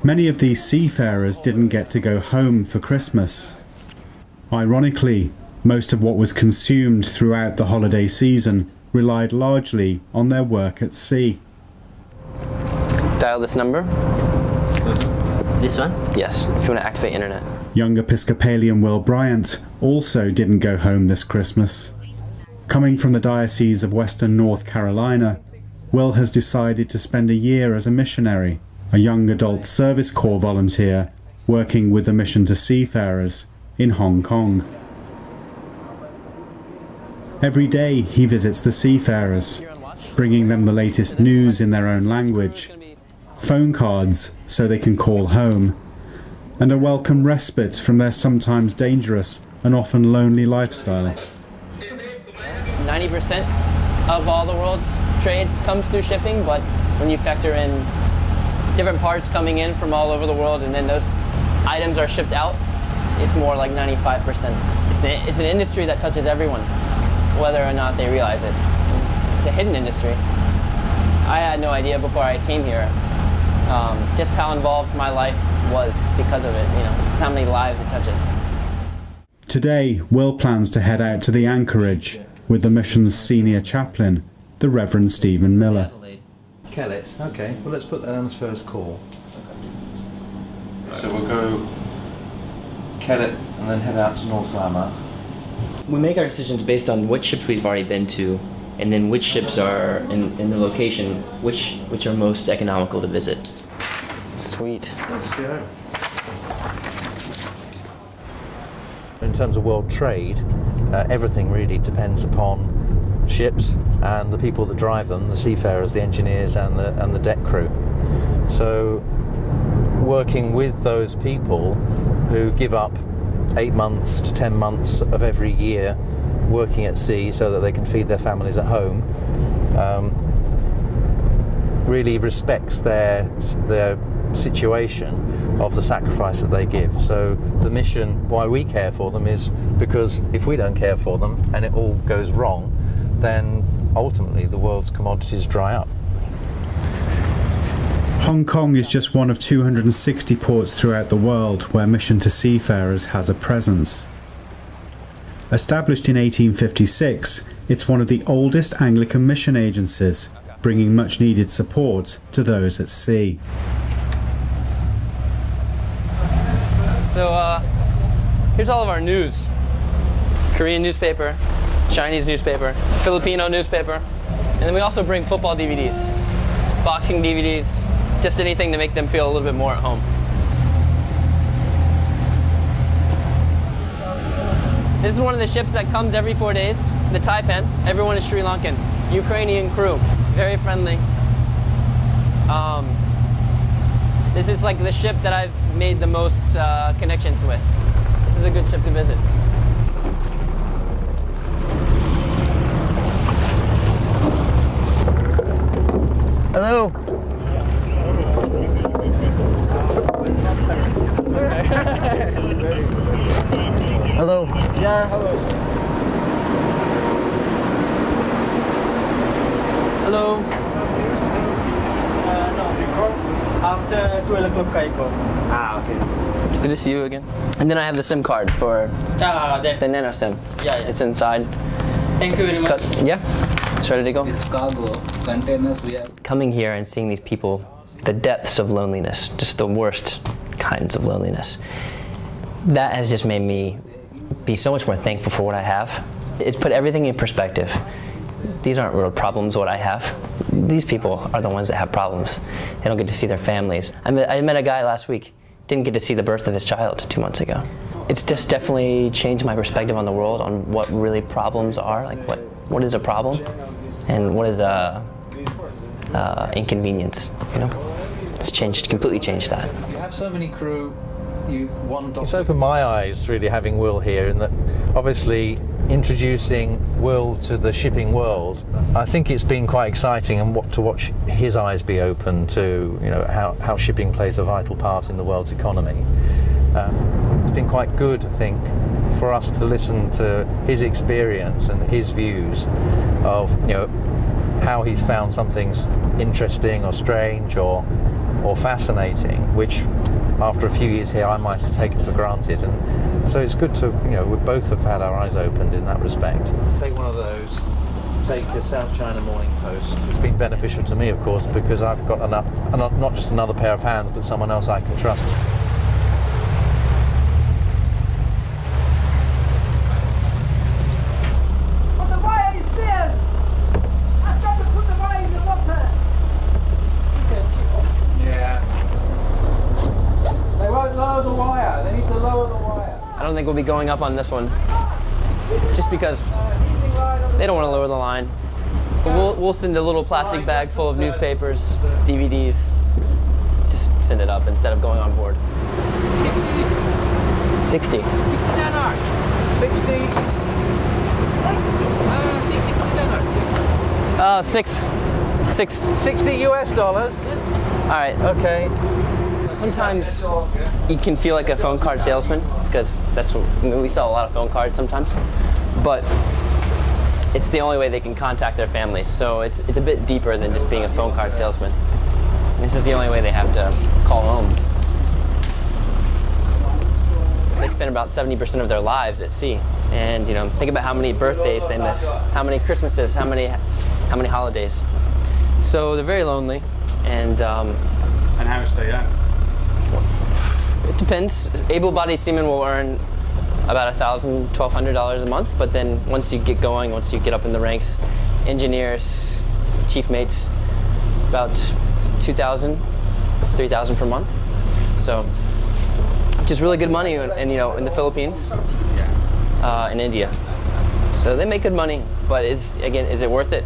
Many of these seafarers didn't get to go home for Christmas. Ironically, most of what was consumed throughout the holiday season relied largely on their work at sea. Dial this number. This one? Yes, if you want to activate internet. Young Episcopalian Will Bryant also didn't go home this Christmas. Coming from the Diocese of Western North Carolina, Will has decided to spend a year as a missionary, a young adult service corps volunteer working with the Mission to Seafarers in Hong Kong. Every day he visits the seafarers, bringing them the latest news in their own language, phone cards so they can call home, and a welcome respite from their sometimes dangerous and often lonely lifestyle. 90% of all the world's trade comes through shipping, but when you factor in different parts coming in from all over the world and then those items are shipped out, it's more like 95%. It's an industry that touches everyone, whether or not they realize it. It's a hidden industry. I had no idea before I came here just how involved my life was because of it, just how many lives it touches. Today, Will plans to head out to the anchorage with the mission's senior chaplain, the Reverend Stephen Miller. Kellet, okay, well let's put that on as first call. So we'll go Kellet and then head out to North Lama. We make our decisions based on which ships we've already been to, and then which ships are in the location, which are most economical to visit. Sweet. Let's go. In terms of world trade, everything really depends upon ships and the people that drive them, the seafarers, the engineers and the deck crew. So working with those people who give up 8 months to 10 months of every year working at sea so that they can feed their families at home really respects their situation of the sacrifice that they give. So the mission, why we care for them, is because if we don't care for them and it all goes wrong, then ultimately the world's commodities dry up. Hong Kong is just one of 260 ports throughout the world where Mission to Seafarers has a presence. Established in 1856, it's one of the oldest Anglican mission agencies, bringing much needed support to those at sea. So here's all of our news. Korean newspaper, Chinese newspaper, Filipino newspaper, and then we also bring football DVDs, boxing DVDs, just anything to make them feel a little bit more at home. This is one of the ships that comes every 4 days, the Taipan. Everyone is Sri Lankan. Ukrainian crew, very friendly. This is like the ship that I've made the most connections with. This is a good ship to visit. Hello. Hello. Yeah, hello. Hello. After 12 o'clock I go. Ah, okay. Good to see you again. And then I have the SIM card for the nano SIM. Yeah. It's inside. Thank you very much. Yeah, it's ready to go. This cargo containers we have. Coming here and seeing these people, the depths of loneliness, just the worst kinds of loneliness, that has just made me be so much more thankful for what I have. It's put everything in perspective. These aren't real problems, what I have. These people are the ones that have problems. They don't get to see their families. I met a guy last week, didn't get to see the birth of his child 2 months ago. It's just definitely changed my perspective on the world, on what really problems are, like what is a problem and what is a inconvenience, you know? It's completely changed that. You have so many crew, it's opened my eyes really having Will here, in that obviously introducing Will to the shipping world, I think it's been quite exciting, and to watch his eyes be open to, you know, how shipping plays a vital part in the world's economy. It's been quite good, I think, for us to listen to his experience and his views of, you know, how he's found some things interesting or strange or or fascinating, which after a few years here I might have taken for granted. And so it's good to, you know, we both have had our eyes opened in that respect. Take one of those, take a South China Morning Post. It's been beneficial to me, of course, because I've got not just another pair of hands, but someone else I can trust. I don't think we'll be going up on this one, just because they don't want to lower the line. But we'll send a little plastic bag full of newspapers, DVDs, just send it up instead of going on board. 60. 60 dinars. 60. 60 US dollars? Yes. All right. Okay. Sometimes you can feel like a phone card salesman, because that's what, I mean, we sell a lot of phone cards sometimes, but it's the only way they can contact their families. So it's a bit deeper than just being a phone card salesman. This is the only way they have to call home. They spend about 70% of their lives at sea, and you know, think about how many birthdays they miss, how many Christmases, how many holidays. So they're very lonely, and how much they earn? It depends. Able-bodied seamen will earn about $1,000, $1,200 a month, but then once you get going, once you get up in the ranks, engineers, chief mates, about $2,000, $3,000 per month. So, just really good money, and you know, in the Philippines, in India. So they make good money, but is it worth it?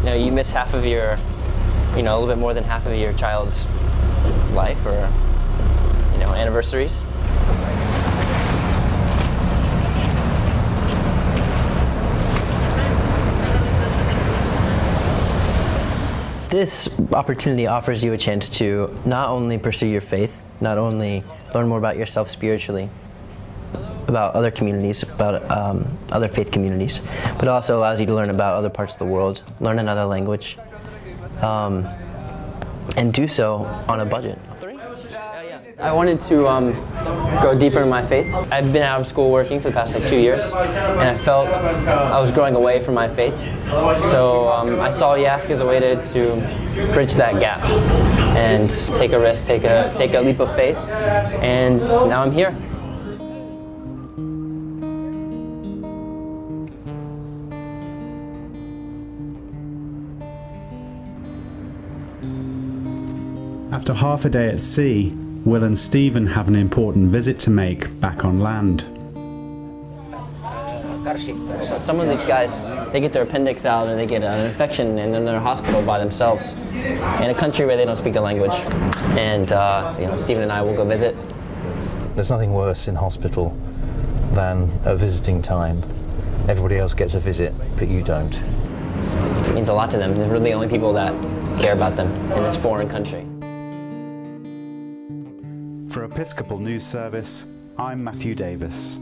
You know, you miss half of your, you know, a little bit more than half of your child's life, or you know, anniversaries. This opportunity offers you a chance to not only pursue your faith, not only learn more about yourself spiritually, about other communities, about other faith communities, but it also allows you to learn about other parts of the world, learn another language, and do so on a budget. I wanted to go deeper in my faith. I've been out of school working for the past 2 years, and I felt I was growing away from my faith. So I saw YASC as a way to bridge that gap and take a risk, take a leap of faith, and now I'm here. After half a day at sea, Will and Stephen have an important visit to make back on land. Some of these guys, they get their appendix out and they get an infection, and then they're in a hospital by themselves in a country where they don't speak the language. And you know, Stephen and I will go visit. There's nothing worse in hospital than a visiting time. Everybody else gets a visit, but you don't. It means a lot to them. They're the only people that care about them in this foreign country. For Episcopal News Service, I'm Matthew Davis.